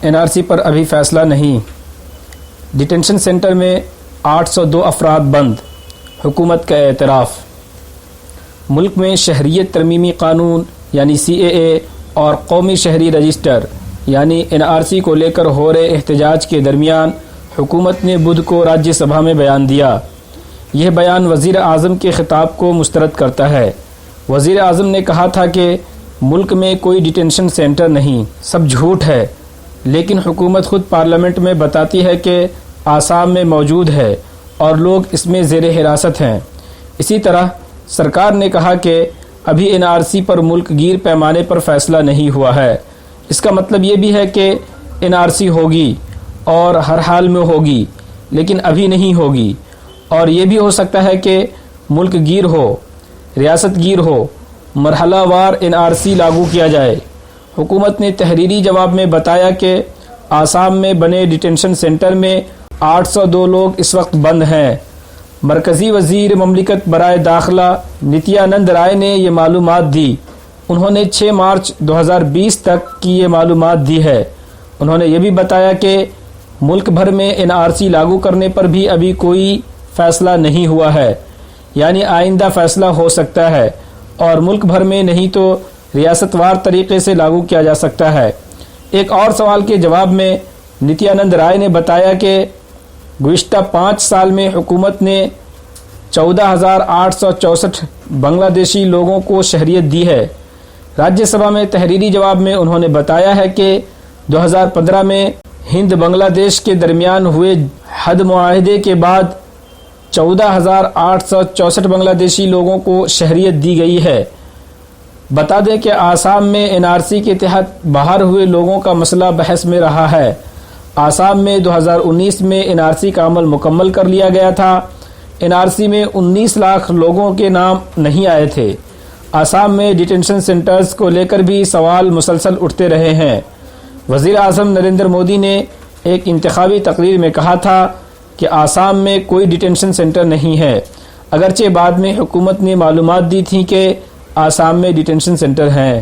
NRC پر ابھی فیصلہ نہیں، ڈیٹینشن سینٹر میں 802 افراد بند، حکومت کا اعتراف۔ ملک میں شہریت ترمیمی قانون یعنی CAA اور قومی شہری رجسٹر یعنی NRC کو لے کر ہو رہے احتجاج کے درمیان حکومت نے بدھ کو راجیہ سبھا میں بیان دیا۔ یہ بیان وزیر اعظم کے خطاب کو مسترد کرتا ہے۔ وزیر اعظم نے کہا تھا کہ ملک میں کوئی ڈیٹینشن سینٹر نہیں، سب جھوٹ ہے، لیکن حکومت خود پارلیمنٹ میں بتاتی ہے کہ آسام میں موجود ہے اور لوگ اس میں زیر حراست ہیں۔ اسی طرح سرکار نے کہا کہ ابھی NRC پر ملک گیر پیمانے پر فیصلہ نہیں ہوا ہے۔ اس کا مطلب یہ بھی ہے کہ NRC ہوگی اور ہر حال میں ہوگی، لیکن ابھی نہیں ہوگی، اور یہ بھی ہو سکتا ہے کہ ملک گیر ہو، ریاست گیر ہو، مرحلہ وار NRC لاگو کیا جائے۔ حکومت نے تحریری جواب میں بتایا کہ آسام میں بنے ڈیٹینشن سینٹر میں 802 لوگ اس وقت بند ہیں۔ مرکزی وزیر مملکت برائے داخلہ نتیانند رائے نے یہ معلومات دی۔ انہوں نے 6 مارچ 2020 تک کی یہ معلومات دی ہے۔ انہوں نے یہ بھی بتایا کہ ملک بھر میں NRC لاگو کرنے پر بھی ابھی کوئی فیصلہ نہیں ہوا ہے، یعنی آئندہ فیصلہ ہو سکتا ہے، اور ملک بھر میں نہیں تو ریاست وار طریقے سے لاگو کیا جا سکتا ہے۔ ایک اور سوال کے جواب میں نتیانند رائے نے بتایا کہ گزشتہ 5 سال میں حکومت نے 14,864 بنگلہ دیشی لوگوں کو شہریت دی ہے۔ راجیہ سبھا میں تحریری جواب میں انہوں نے بتایا ہے کہ 2015 میں ہند بنگلہ دیش کے درمیان ہوئے حد معاہدے کے بعد 14,864 بنگلہ دیشی لوگوں کو شہریت دی گئی ہے۔ بتا دیں کہ آسام میں NRC کے تحت باہر ہوئے لوگوں کا مسئلہ بحث میں رہا ہے۔ آسام میں 2019 میں NRC کا عمل مکمل کر لیا گیا تھا۔ NRC میں 19 لاکھ لوگوں کے نام نہیں آئے تھے۔ آسام میں ڈیٹینشن سینٹرز کو لے کر بھی سوال مسلسل اٹھتے رہے ہیں۔ وزیر اعظم نریندر مودی نے ایک انتخابی تقریر میں کہا تھا کہ آسام میں کوئی ڈیٹینشن سینٹر نہیں ہے، اگرچہ بعد میں حکومت نے معلومات دی تھی کہ آسام میں ڈیٹینشن سینٹر ہیں۔